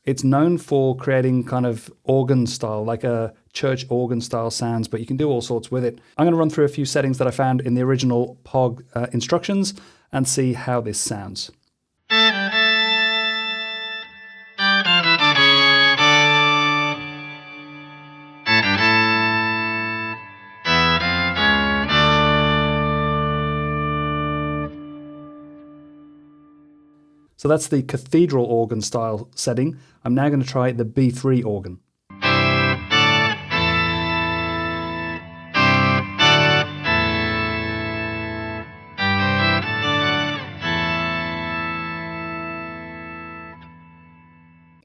A: It's known for creating kind of organ style, like a church organ style sounds, but you can do all sorts with it. I'm going to run through a few settings that I found in the original POG instructions and see how this sounds. So that's the cathedral organ style setting. I'm now going to try the B3 organ.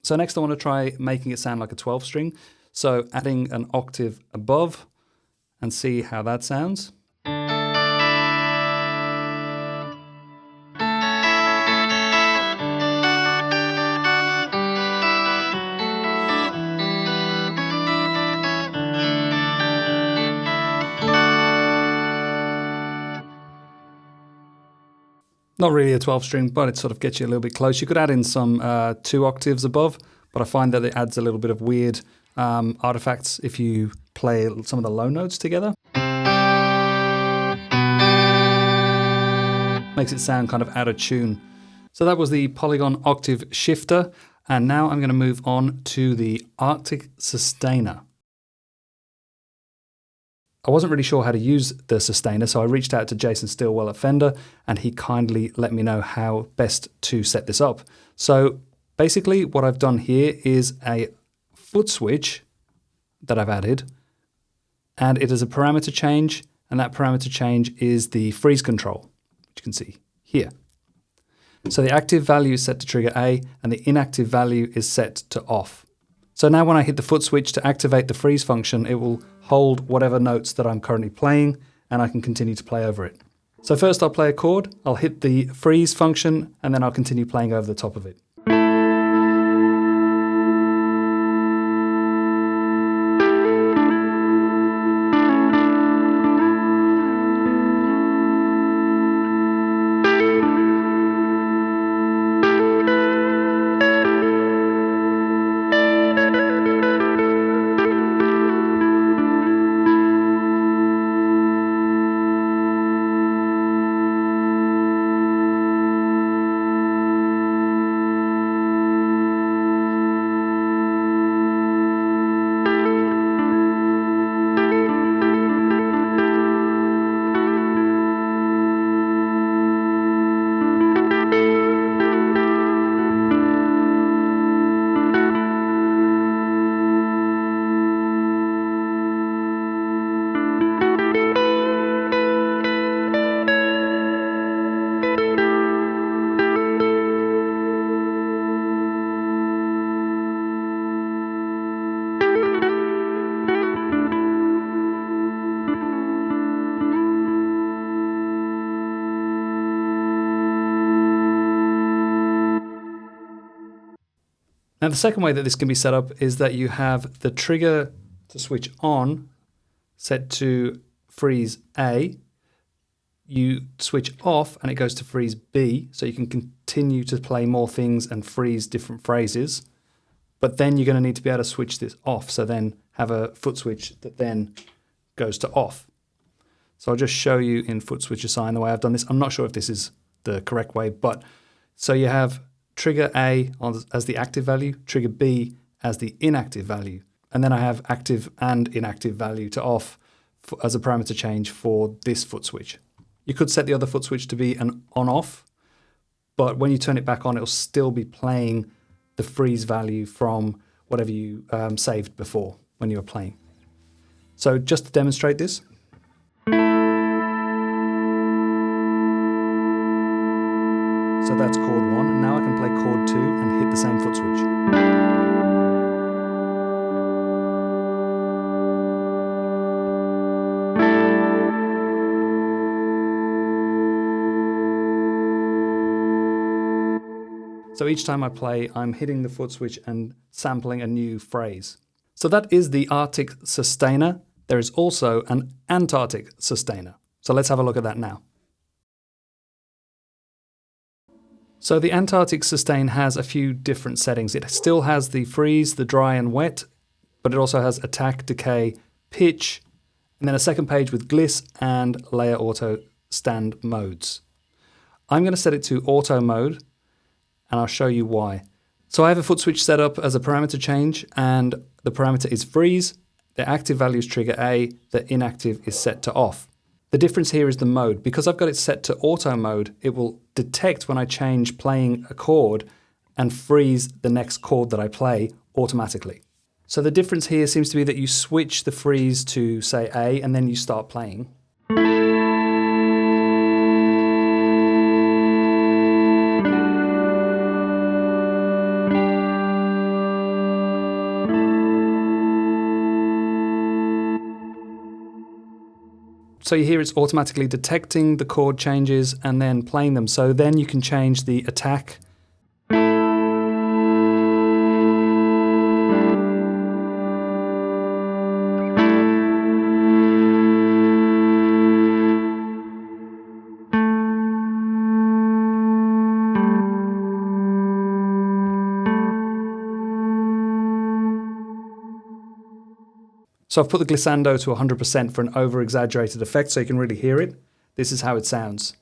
A: So next I want to try making it sound like a 12 string. So adding an octave above and see how that sounds. Not really a 12 string, but it sort of gets you a little bit close. You could add in some 2 octaves above, but I find that it adds a little bit of weird artifacts if you play some of the low notes together. Makes it sound kind of out of tune. So that was the Polygon Octave Shifter, and now I'm going to move on to the Arctic Sustainer. I wasn't really sure how to use the Sustainer, so I reached out to Jason Stillwell at Fender, and he kindly let me know how best to set this up. So basically what I've done here is a foot switch that I've added, and it is a parameter change, and that parameter change is the freeze control, which you can see here. So the active value is set to trigger A, and the inactive value is set to off. So now when I hit the foot switch to activate the freeze function, it will hold whatever notes that I'm currently playing, and I can continue to play over it. So first I'll play a chord, I'll hit the freeze function, and then I'll continue playing over the top of it. Now the second way that this can be set up is that you have the trigger to switch on set to freeze A, you switch off and it goes to freeze B, so you can continue to play more things and freeze different phrases, but then you're going to need to be able to switch this off, so then have a foot switch that then goes to off. So I'll just show you in foot switch assign the way I've done this. I'm not sure if this is the correct way, but so you have trigger A as the active value, trigger B as the inactive value, and then I have active and inactive value to off as a parameter change for this foot switch. You could set the other foot switch to be an on-off, but when you turn it back on, it'll still be playing the freeze value from whatever you saved before when you were playing. So just to demonstrate this. So that's chord 1, and now I can play chord 2 and hit the same foot switch. So each time I play, I'm hitting the foot switch and sampling a new phrase. So that is the Arctic Sustainer. There is also an Antarctic Sustainer. So let's have a look at that now. So the Antarctic Sustain has a few different settings. It still has the freeze, the dry and wet, but it also has attack, decay, pitch, and then a second page with gliss and layer auto stand modes. I'm going to set it to auto mode, and I'll show you why. So I have a foot switch set up as a parameter change, and the parameter is freeze. The active value is trigger A, the inactive is set to off. The difference here is the mode. Because I've got it set to auto mode, it will detect when I change playing a chord and freeze the next chord that I play automatically. So the difference here seems to be that you switch the freeze to, say, A, and then you start playing. So you hear it's automatically detecting the chord changes and then playing them. So then you can change the attack. So I've put the glissando to 100% for an over-exaggerated effect so you can really hear it. This is how it sounds.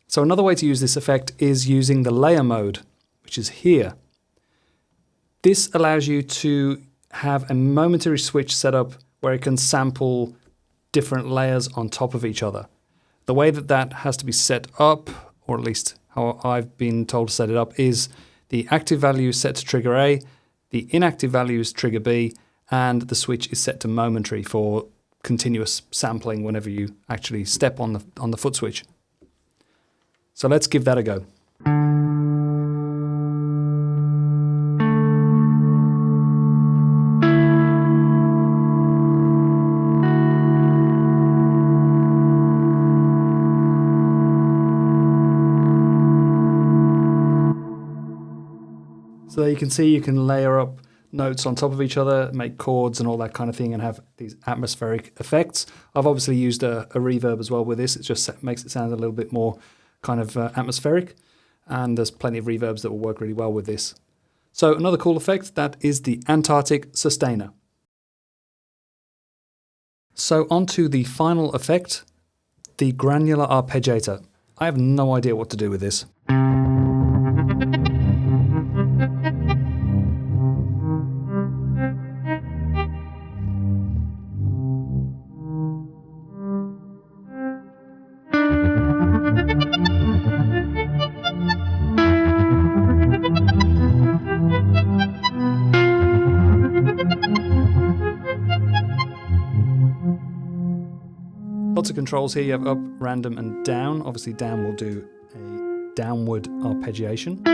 A: So another way to use this effect is using the layer mode, which is here. This allows you to have a momentary switch set up where it can sample different layers on top of each other. The way that that has to be set up, or at least how I've been told to set it up, is the active value is set to trigger A, the inactive value is trigger B, and the switch is set to momentary for continuous sampling whenever you actually step on the foot switch. So let's give that a go. So there you can see you can layer up notes on top of each other, make chords and all that kind of thing, and have these atmospheric effects. I've obviously used a reverb as well with this. It just makes it sound a little bit more kind of atmospheric, and there's plenty of reverbs that will work really well with this. So another cool effect, that is the Antarctic Sustainer. So on to the final effect, the Granular Arpeggiator. I have no idea what to do with this. Lots of controls here. You have up, random, and down. Obviously down will do a downward arpeggiation.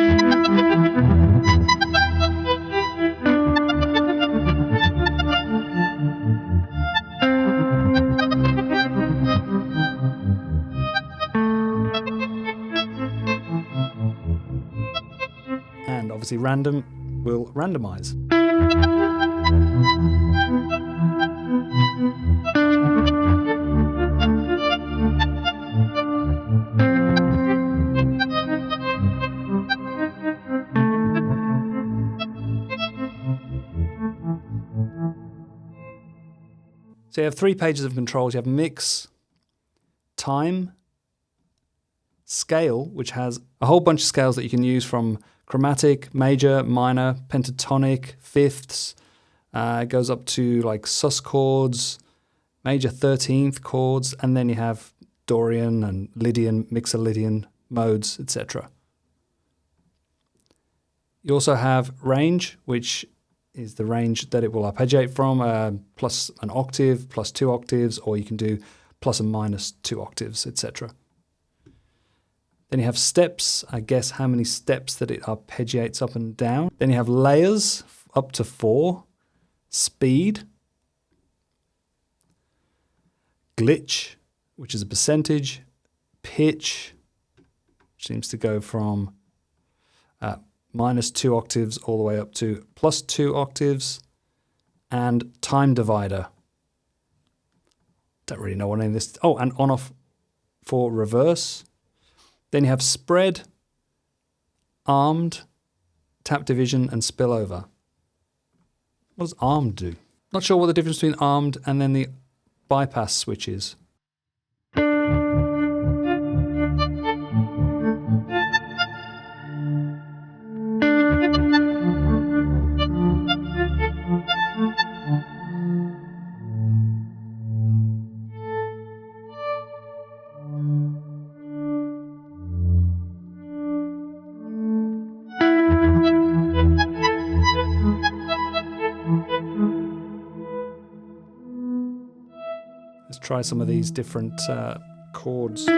A: And obviously random will randomize. So you have 3 pages of controls. You have mix, time, scale, which has a whole bunch of scales that you can use, from chromatic, major, minor, pentatonic, fifths. It goes up to like sus chords, major 13th chords, and then you have Dorian and Lydian, Mixolydian, modes, etc. You also have range, which is the range that it will arpeggiate from, plus an octave, plus 2 octaves, or you can do plus and minus 2 octaves, etc. Then you have steps, I guess how many steps that it arpeggiates up and down. Then you have layers, up to 4. Speed. Glitch, which is a percentage. Pitch, which seems to go from minus 2 octaves all the way up to plus 2 octaves. And time divider. Don't really know what any of this. Oh, and on-off for reverse. Then you have spread, armed, tap division, and spillover. What does armed do? Not sure what the difference between armed and then the bypass switch is. Let's try some of these different chords.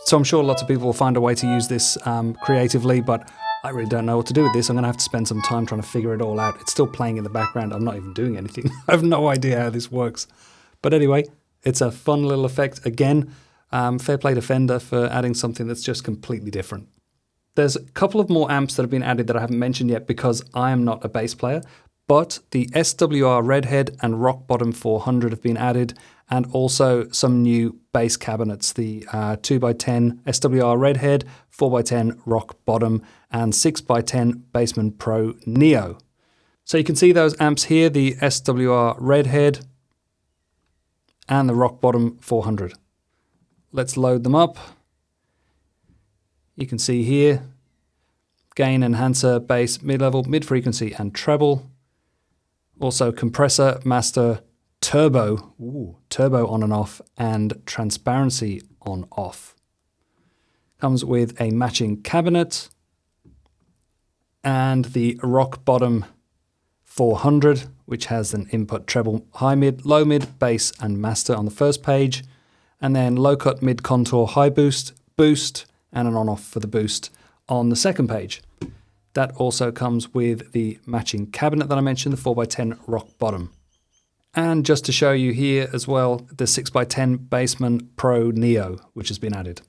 A: So I'm sure lots of people will find a way to use this creatively, but I really don't know what to do with this. I'm going to have to spend some time trying to figure it all out. It's still playing in the background. I'm not even doing anything. I have no idea how this works. But anyway, it's a fun little effect. Again, fair play to Fender for adding something that's just completely different. There's a couple of more amps that have been added that I haven't mentioned yet because I am not a bass player, but the SWR Redhead and Rock Bottom 400 have been added, and also some new bass cabinets, the 2x10 SWR Redhead, 4x10 Rock Bottom, and 6x10 Bassman Pro Neo. So you can see those amps here, the SWR Redhead and the Rock Bottom 400. Let's load them up. You can see here, gain, enhancer, bass, mid-level, mid-frequency, and treble. Also compressor, master, turbo, turbo on and off, and transparency on off. Comes with a matching cabinet and the Rock Bottom 400, which has an input treble, high mid, low mid, bass, and master on the first page, and then low cut, mid contour, high boost, boost, and an on-off for the boost on the second page. That also comes with the matching cabinet that I mentioned, the 4x10 Rock Bottom. And just to show you here as well, the 6x10 Bassman Pro Neo, which has been added.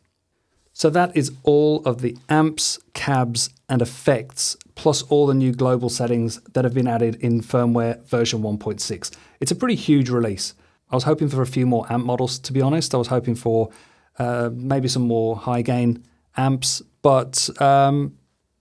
A: So that is all of the amps, cabs, and effects, plus all the new global settings that have been added in firmware version 1.6. It's a pretty huge release. I was hoping for a few more amp models, to be honest. I was hoping for maybe some more high gain amps, but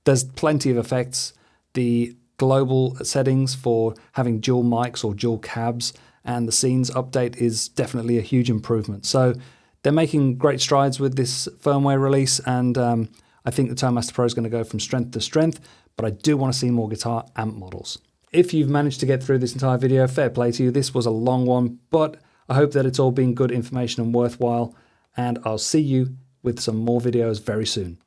A: there's plenty of effects. The global settings for having dual mics or dual cabs and the scenes update is definitely a huge improvement. So they're making great strides with this firmware release, and I think the ToneMaster Pro is going to go from strength to strength, but I do want to see more guitar amp models. If you've managed to get through this entire video, fair play to you. This was a long one, but I hope that it's all been good information and worthwhile. and I'll see you with some more videos very soon.